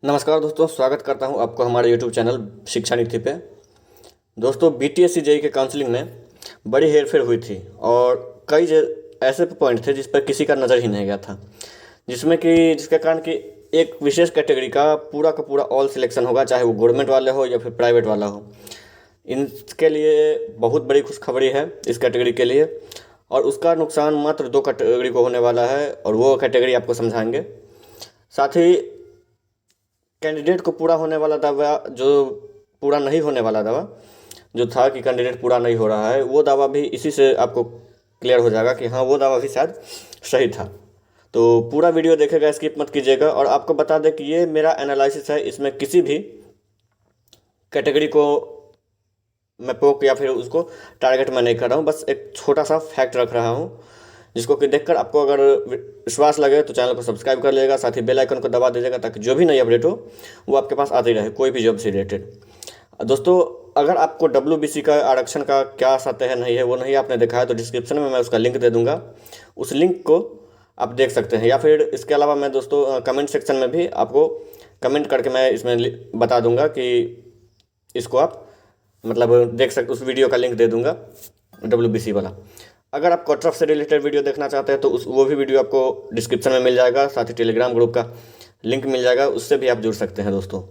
नमस्कार दोस्तों, स्वागत करता हूं आपको हमारे YouTube चैनल शिक्षा नीति पे। दोस्तों, BTSC जेईई के काउंसलिंग में बड़ी हेरफेर हुई थी और कई ऐसे पॉइंट थे जिस पर किसी का नज़र ही नहीं गया था, जिसके कारण कि एक विशेष कैटेगरी का पूरा ऑल सिलेक्शन होगा, चाहे वो गवर्नमेंट वाले हो या फिर प्राइवेट वाला हो। इनके लिए बहुत बड़ी खुशखबरी है इस कैटेगरी के लिए, और उसका नुकसान मात्र 2 कैटेगरी को होने वाला है और वो कैटेगरी आपको समझाएंगे। साथ ही कैंडिडेट को पूरा होने वाला दावा, जो पूरा नहीं होने वाला दावा जो था कि कैंडिडेट पूरा नहीं हो रहा है, वो दावा भी इसी से आपको क्लियर हो जाएगा कि हाँ, वो दावा भी शायद सही था। तो पूरा वीडियो देखेगा, स्किप मत कीजिएगा। और आपको बता दें कि ये मेरा एनालिसिस है, इसमें किसी भी कैटेगरी को मैं पोक या फिर उसको टारगेट में नहीं कर रहा हूँ, बस एक छोटा सा फैक्ट रख रहा हूँ, जिसको कि देखकर आपको अगर विश्वास लगे तो चैनल को सब्सक्राइब कर लीजिएगा, साथ ही बेल आइकन को दबा दीजिएगा ताकि जो भी नई अपडेट हो वो आपके पास आती रहे, कोई भी जॉब से रिलेटेड। दोस्तों, अगर आपको WBC का आरक्षण का क्या सत्य है नहीं है वो नहीं आपने देखा है तो डिस्क्रिप्शन में मैं उसका लिंक दे दूँगा, उस लिंक को आप देख सकते हैं। या फिर इसके अलावा मैं दोस्तों कमेंट सेक्शन में भी आपको कमेंट करके मैं इसमें बता दूँगा कि इसको आप मतलब देख सकते, उस वीडियो का लिंक दे दूँगा WBC वाला। अगर आप कटऑफ से रिलेटेड वीडियो देखना चाहते हैं तो वो भी वीडियो आपको डिस्क्रिप्शन में मिल जाएगा, साथ ही टेलीग्राम ग्रुप का लिंक मिल जाएगा, उससे भी आप जुड़ सकते हैं दोस्तों।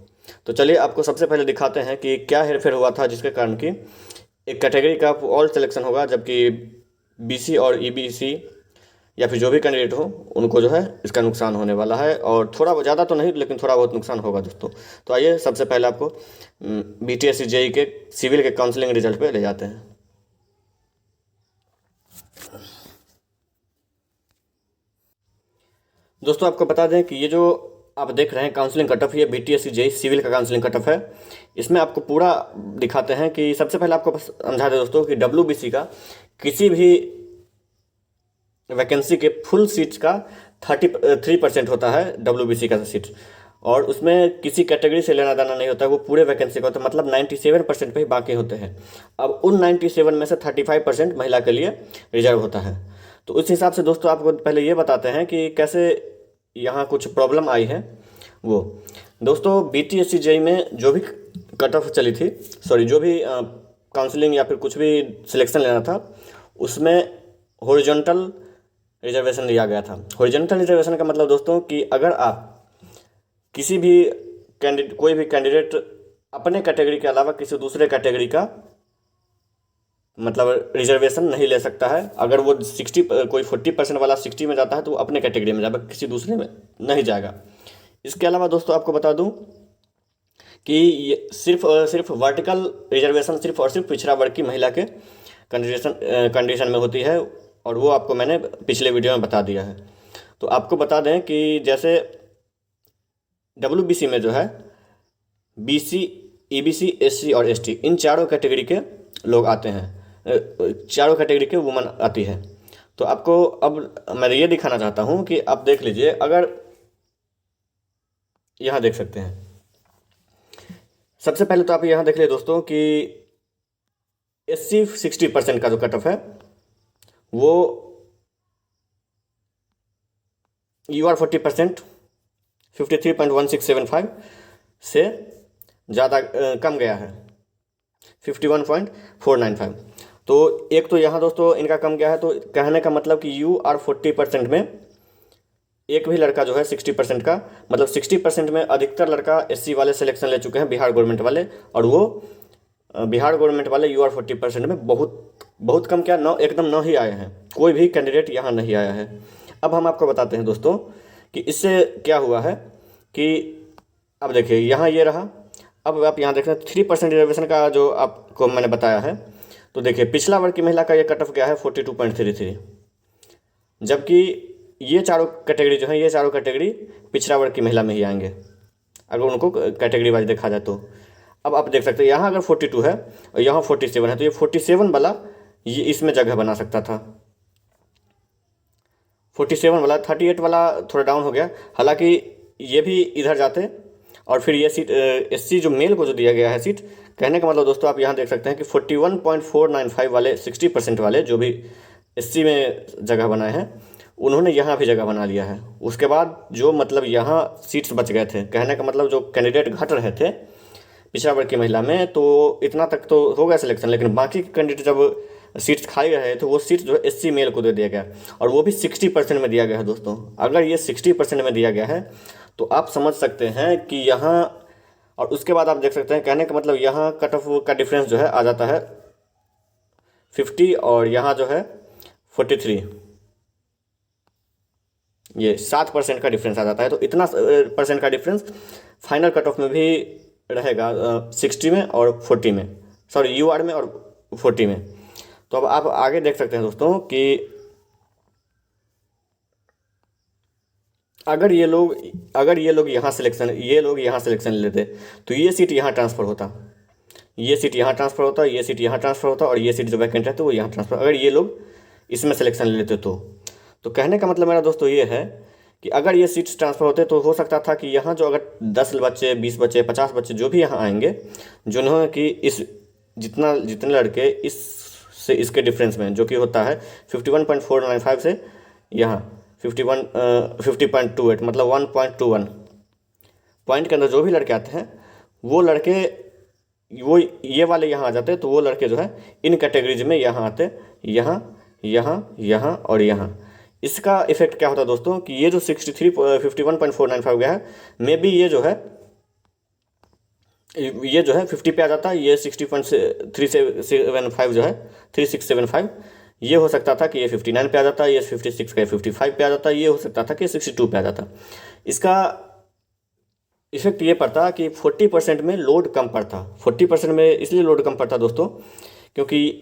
तो चलिए आपको सबसे पहले दिखाते हैं कि क्या हेरफेर हुआ था जिसके कारण कि एक कैटेगरी का ऑल सिलेक्शन होगा, जबकि BC और EBC या फिर जो भी कैंडिडेट हो उनको जो है इसका नुकसान होने वाला है, और थोड़ा ज़्यादा तो नहीं लेकिन थोड़ा बहुत नुकसान होगा दोस्तों। तो आइए सबसे पहले आपको BTSC जेईई के सिविल के काउंसलिंग रिजल्ट पे ले जाते हैं। दोस्तों, आपको बता दें कि ये जो आप देख रहे हैं काउंसलिंग कट ऑफ, ये BTSC जेईई सिविल का काउंसलिंग कट ऑफ है। इसमें आपको पूरा दिखाते हैं कि सबसे पहले आपको समझा दें दोस्तों कि WBC का किसी भी वैकेंसी के फुल सीट्स का 33% होता है WBC का सीट, और उसमें किसी कैटेगरी से लेना देना नहीं होता है, वो पूरे वैकेंसी का होता है, मतलब 97% पे ही बाकी होते हैं। अब उन 97 में से 35% महिला के लिए रिजर्व होता है। तो उस हिसाब से दोस्तों आपको पहले ये बताते हैं कि कैसे यहाँ कुछ प्रॉब्लम आई है। वो दोस्तों, BTSC जेईई में जो भी कट ऑफ चली थी, जो भी काउंसलिंग या फिर कुछ भी सिलेक्शन लेना था, उसमें हॉरिजॉन्टल रिजर्वेशन लिया गया था। हॉरिजॉन्टल रिजर्वेशन का मतलब दोस्तों कि अगर आप किसी भी कोई भी कैंडिडेट अपने कैटेगरी के अलावा किसी दूसरे कैटेगरी का मतलब रिजर्वेशन नहीं ले सकता है। अगर वो 60 कोई 40% वाला 60 में जाता है तो वो अपने कैटेगरी में जाएगा, किसी दूसरे में नहीं जाएगा। इसके अलावा दोस्तों आपको बता दूं कि ये सिर्फ और सिर्फ वर्टिकल रिजर्वेशन सिर्फ और सिर्फ पिछड़ा वर्ग की महिला के कंडीशन में होती है, और वो आपको मैंने पिछले वीडियो में बता दिया है। तो आपको बता दें कि जैसे WBC में जो है BC, EBC, SC और ST इन चारों कैटेगरी के लोग आते हैं, चारों कैटेगरी के वुमन आती है। तो आपको अब मैं ये दिखाना चाहता हूँ कि आप देख लीजिए, अगर यहाँ देख सकते हैं, सबसे पहले तो आप यहाँ देख लीजिए दोस्तों कि SC 60% का जो कट ऑफ है वो UR 40% 53.1675 से ज़्यादा कम गया है 51.495। तो एक तो यहाँ दोस्तों इनका कम गया है, तो कहने का मतलब कि UR 40% में एक भी लड़का जो है 60% का, मतलब 60% में अधिकतर लड़का SC वाले सिलेक्शन ले चुके हैं, बिहार गवर्नमेंट वाले, और वो बिहार गवर्नमेंट वाले UR 40% में बहुत कम क्या एकदम न ही आए हैं, कोई भी कैंडिडेट यहाँ नहीं आया है। अब हम आपको बताते हैं दोस्तों कि इससे क्या हुआ है कि अब देखिए यहाँ ये रहा। अब आप यहाँ देख रहे हैं 3% रिजर्वेशन का जो आपको मैंने बताया है, तो देखिए पिछला वर्ग की महिला का ये कट ऑफ गया है 42.33, जबकि ये चारों कैटेगरी जो है, ये चारों कैटेगरी पिछड़ा वर्ग की महिला में ही आएंगे अगर उनको कैटेगरी वाइज देखा जाए तो। अब आप देख सकते हैं यहाँ अगर 42 है और यहाँ 47 है, तो ये 47 वाला ये इसमें जगह बना सकता था, 47 वाला। 38 वाला थोड़ा डाउन हो गया, हालांकि ये भी इधर जाते, और फिर ये सीट SC जो मेल को जो दिया गया है सीट, कहने का मतलब दोस्तों आप यहाँ देख सकते हैं कि 41.495 वाले 60% वाले जो भी SC में जगह बनाए हैं उन्होंने यहाँ भी जगह बना लिया है। उसके बाद जो मतलब यहाँ सीट्स बच गए थे, कहने का मतलब जो कैंडिडेट घट रहे थे पिछड़ा वर्ग की महिला में, तो इतना तक तो हो गया सिलेक्शन, लेकिन बाकी कैंडिडेट जब सीट्स खाई रहे तो वो सीट्स जो है एससी मेल को दे दिया गया, और वो भी 60% में दिया गया है दोस्तों। अगर ये 60% में दिया गया है तो आप समझ सकते हैं कि यहाँ, और उसके बाद आप देख सकते हैं, कहने का मतलब यहाँ कट ऑफ का डिफरेंस जो है आ जाता है 50 और यहाँ जो है 43, ये 7% का डिफरेंस आ जाता है। तो इतना परसेंट का डिफरेंस फाइनल कट ऑफ में भी रहेगा 60 में और 40 में, सॉरी यूआर में और 40 में। तो अब आप आगे देख सकते हैं दोस्तों कि अगर ये लोग यहाँ सिलेक्शन, ये लोग यहाँ सिलेक्शन लेते तो ये सीट यहाँ ट्रांसफ़र होता, ये सीट यहाँ ट्रांसफ़र होता, ये सीट यहाँ ट्रांसफ़र होता, और ये सीट जो वैकेंट है तो वो यहाँ ट्रांसफ़र, अगर ये लोग इसमें सिलेक्शन ले लेते तो कहने का मतलब मेरा दोस्तों ये है कि अगर ये सीट्स ट्रांसफ़र होते तो हो सकता था कि यहाँ जो अगर 10 बच्चे, 20 बच्चे, 50 बच्चे जो भी यहाँ आएंगे, जिन्होंने कि इस जितने लड़के इस से इसके डिफरेंस में जो कि होता है 51.495 से यहाँ 50.28 मतलब 1.21 पॉइंट के अंदर जो भी लड़के आते हैं, वो लड़के वो ये वाले यहाँ आ जाते, तो वो लड़के जो है इन कैटेगरीज में यहाँ आते, यहाँ यहाँ यहाँ और यहाँ। इसका इफेक्ट क्या होता है दोस्तों कि ये जो 51.495 गया है, मे बी ये जो है 50 पे आ जाता है, ये 60.375 जो है 3675, ये हो सकता था कि ये 59 पे आ जाता, ये 56 का 55 पे आ जाता, ये हो सकता था कि 62 पे आ जाता। इसका इफेक्ट ये पड़ता कि 40% में लोड कम पड़ता। 40% में इसलिए लोड कम पड़ता दोस्तों क्योंकि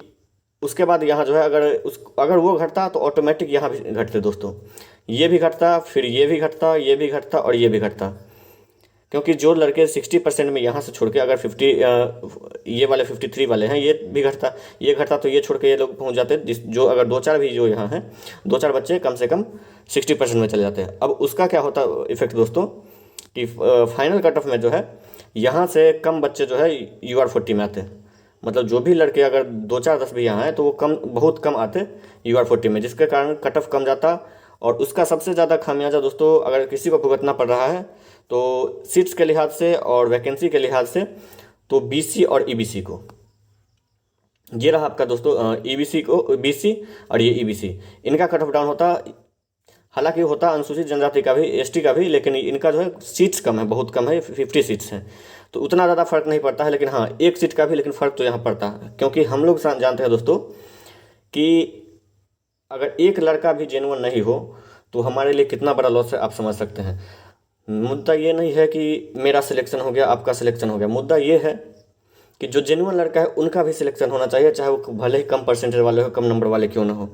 उसके बाद यहाँ जो है अगर वो घटता तो ऑटोमेटिक यहाँ भी घटते दोस्तों, ये भी घटता, फिर ये भी घटता, ये भी घटता और ये भी घटता, क्योंकि जो लड़के 60% में यहाँ से छोड़ के अगर 50 ये वाले 53 वाले हैं, ये भी घटता, ये घटता, तो ये छोड़ के ये लोग पहुँच जाते, जो अगर 2-4 भी जो यहाँ हैं 2-4 बच्चे कम से कम 60% में चले जाते हैं। अब उसका क्या होता इफेक्ट दोस्तों कि फाइनल कट ऑफ में जो है यहाँ से कम बच्चे जो है UR40 में आते हैं, मतलब जो भी लड़के अगर 2-4-10 भी यहाँ हैं तो वो बहुत कम आते UR40 में, जिसके कारण कट ऑफ कम जाता। और उसका सबसे ज़्यादा खामियाजा दोस्तों अगर किसी को भुगतना पड़ रहा है तो सीट्स के लिहाज से और वैकेंसी के लिहाज से तो BC और EBC को, ये रहा आपका दोस्तों EBC को, BC और ये EBC, इनका कट ऑफ डाउन होता। हालांकि होता अनुसूचित जनजाति का भी, ST का भी, लेकिन इनका जो है सीट्स कम है, बहुत कम है, 50 सीट्स हैं, तो उतना ज़्यादा फर्क नहीं पड़ता है। लेकिन हाँ, एक सीट का भी लेकिन फ़र्क तो यहाँ पड़ता है, क्योंकि हम लोग जानते हैं दोस्तों कि अगर एक लड़का भी जेन्युइन नहीं हो तो हमारे लिए कितना बड़ा लॉस है, आप समझ सकते हैं। मुद्दा ये नहीं है कि मेरा सिलेक्शन हो गया, आपका सिलेक्शन हो गया, मुद्दा ये है कि जो जेन्युइन लड़का है उनका भी सिलेक्शन होना चाहिए, चाहे वो भले ही कम परसेंटेज वाले हो, कम नंबर वाले क्यों ना हो,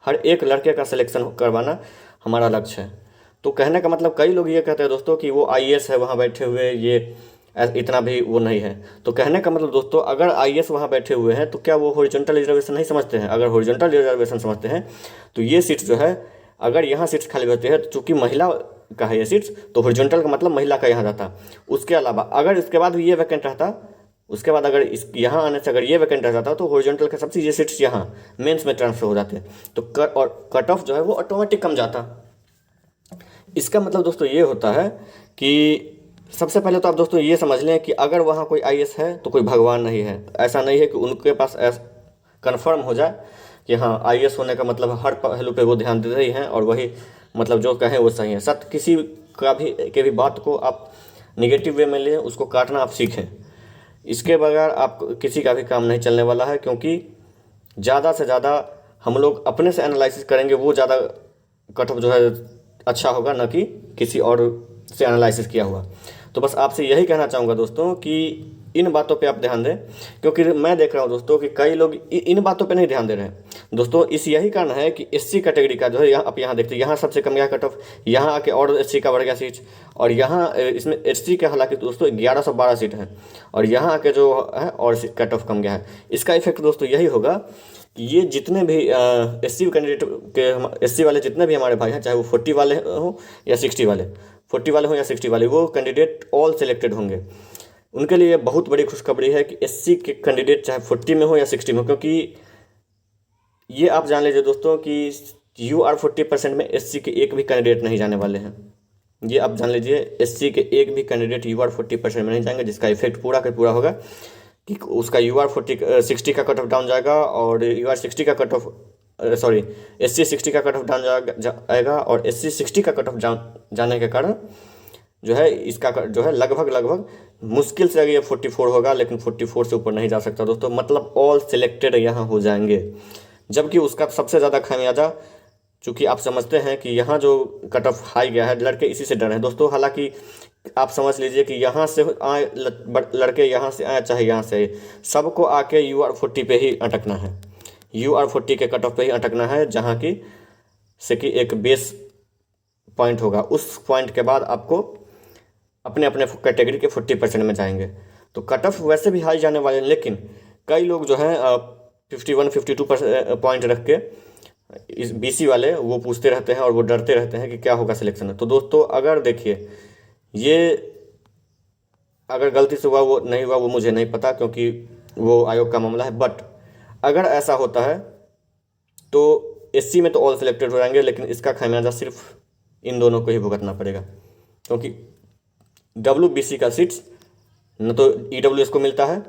हर एक लड़के का सिलेक्शन करवाना हमारा लक्ष्य है। तो कहने का मतलब कई लोग ये कहते हैं दोस्तों कि वो IAS है वहाँ बैठे हुए, ये इतना भी वो नहीं है। तो कहने का मतलब दोस्तों अगर IAS वहाँ बैठे हुए हैं तो क्या वो हॉरिजॉन्टल रिजर्वेशन नहीं समझते हैं? अगर हॉरिजॉन्टल रिजर्वेशन समझते हैं तो ये सीट्स जो है, अगर यहाँ सीट्स खाली होती है तो चूँकि महिला का है ये सीट्स, तो हॉरिजॉन्टल का मतलब महिला का यहाँ जाता। उसके अलावा अगर इसके बाद भी ये वैकेंट रहता, उसके बाद अगर इस यहाँ आने से अगर ये वैकेंट रह जाता तो हॉरिजॉन्टल के सबसे ये सीट्स यहाँ मेंस में ट्रांसफर हो जाते, तो कट ऑफ जो है वो ऑटोमेटिक कम जाता। इसका मतलब दोस्तों ये होता है कि सबसे पहले तो आप दोस्तों ये समझ लें कि अगर वहाँ कोई IAS है तो कोई भगवान नहीं है। ऐसा नहीं है कि उनके पास कन्फर्म हो जाए कि हाँ IAS होने का मतलब हर पहलू पे वो ध्यान दे रही हैं और वही मतलब जो कहें वो सही है। सत्य किसी का भी बात को आप निगेटिव वे में लें, उसको काटना आप सीखें, इसके बगैर आप किसी का भी काम नहीं चलने वाला है। क्योंकि ज़्यादा से ज़्यादा हम लोग अपने से एनालिसिस करेंगे, वो ज़्यादा कट ऑफ जो है अच्छा होगा, ना कि किसी और से एनालिसिस किया हुआ। तो बस आपसे यही कहना चाहूँगा दोस्तों कि इन बातों पे आप ध्यान दें, क्योंकि मैं देख रहा हूँ दोस्तों कि कई लोग इन बातों पे नहीं ध्यान दे रहे हैं दोस्तों। यही कारण है कि SC कैटेगरी का जो है आप यहाँ देखते हैं, यहाँ सबसे कम गया कट ऑफ, यहाँ आके और SC का बढ़ गया सीट, और यहाँ इसमें SC के हालांकि दोस्तों 1112 सीट है, और यहाँ आके जो है और कट ऑफ कम गया है। इसका इफेक्ट दोस्तों यही होगा कि ये जितने भी SC कैंडिडेट के SC वाले जितने भी हमारे भाई हैं, चाहे वो 40 वाले हों या 60 वाले, 40 वाले हों या 60 वाले, वो कैंडिडेट ऑल सिलेक्टेड होंगे। उनके लिए बहुत बड़ी खुशखबरी है कि SC के कैंडिडेट चाहे 40 में हो या 60 में हो, क्योंकि ये आप जान लीजिए दोस्तों कि UR40% में SC के एक भी कैंडिडेट नहीं जाने वाले हैं। ये आप जान लीजिए, SC के एक भी कैंडिडेट UR40% में नहीं जाएंगे, जिसका इफेक्ट पूरा का पूरा होगा कि उसका UR60 का कट ऑफ डाउन जाएगा और UR60 का कट ऑफ सॉरी SC60 का कट ऑफ डाउन जाएगा और SC60 का कट ऑफ जाने के कारण जो है इसका जो है लगभग मुश्किल से अगर ये 44 होगा, लेकिन 44 से ऊपर नहीं जा सकता दोस्तों। मतलब ऑल सिलेक्टेड यहाँ हो जाएंगे, जबकि उसका सबसे ज़्यादा खामियाजा, चूँकि आप समझते हैं कि यहाँ जो कट ऑफ हाई गया है, लड़के इसी से डर हैं दोस्तों। हालांकि आप समझ लीजिए कि यहाँ से आए लड़के, यहाँ से आए चाहे यहाँ से आए, सबको आके UR40 पे ही अटकना है, UR40 के कट ऑफ पे ही अटकना है, जहाँ की से कि एक बेस पॉइंट होगा। उस पॉइंट के बाद आपको अपने अपने कैटेगरी के 40% में जाएंगे। तो कट ऑफ वैसे भी हाई जाने वाले हैं, लेकिन कई लोग जो हैं 51-52 पॉइंट रख के इस BC वाले वो पूछते रहते हैं और वो डरते रहते हैं कि क्या होगा सिलेक्शन में। तो दोस्तों अगर देखिए, ये अगर गलती से हुआ वो नहीं हुआ वो मुझे नहीं पता, क्योंकि वो आयोग का मामला है। बट अगर ऐसा होता है तो SC में तो ऑल सिलेक्टेड हो जाएंगे, लेकिन इसका खामियाजा सिर्फ इन दोनों को ही भुगतना पड़ेगा, क्योंकि WBC का सीट्स न तो EWS को मिलता है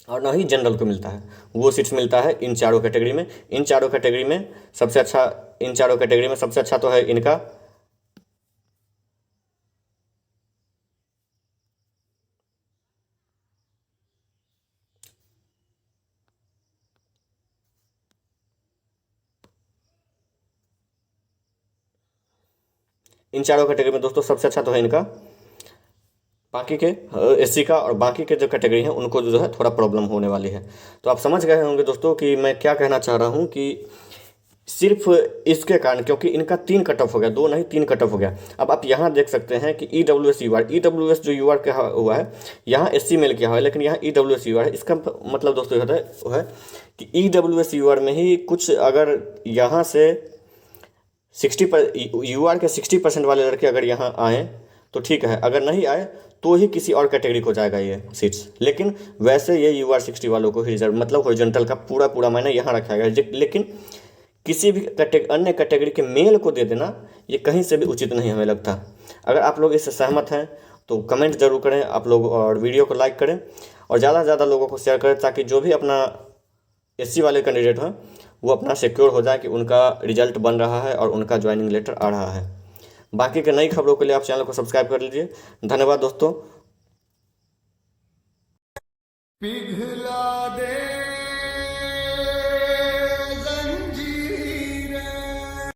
और ना ही जनरल को मिलता है। वो सीट्स मिलता है इन चारों कैटेगरी में। इन चारों कैटेगरी में सबसे अच्छा तो है इनका इन चारों कैटेगरी में दोस्तों सबसे अच्छा तो है इनका। बाकी के SC का और बाकी के जो कैटेगरी हैं उनको जो है थोड़ा प्रॉब्लम होने वाली है। तो आप समझ गए होंगे दोस्तों कि मैं क्या कहना चाह रहा हूँ, कि सिर्फ इसके कारण, क्योंकि इनका 3 कट ऑफ हो गया, 2 नहीं 3 कट ऑफ हो गया। अब आप यहाँ देख सकते हैं कि EWS जो UR का हुआ है, यहाँ SC मेल किया हुआ है, लेकिन यहाँ EWS UR है। इसका मतलब दोस्तों होता है वो है कि EWS UR में ही कुछ, अगर यहाँ से 60 UR के 60% वाले लड़के अगर यहाँ आए तो ठीक है, अगर नहीं आए तो ही किसी और कैटेगरी को जाएगा ये सीट्स। लेकिन वैसे ये UR60 वालों को ही रिजर्व, मतलब हॉरिजॉन्टल का पूरा मायने यहाँ रखा गया। लेकिन किसी भी अन्य कैटेगरी के मेल को दे देना ये कहीं से भी उचित नहीं हमें लगता। अगर आप लोग इससे सहमत हैं तो कमेंट जरूर करें आप लोग, और वीडियो को लाइक करें और ज़्यादा से ज़्यादा लोगों को शेयर करें, ताकि जो भी अपना SC वाले कैंडिडेट हैं वो अपना सिक्योर हो जाए कि उनका रिजल्ट बन रहा है और उनका ज्वाइनिंग लेटर आ रहा है। बाकी के नई खबरों के लिए आप चैनल को सब्सक्राइब कर लीजिए। धन्यवाद दोस्तों।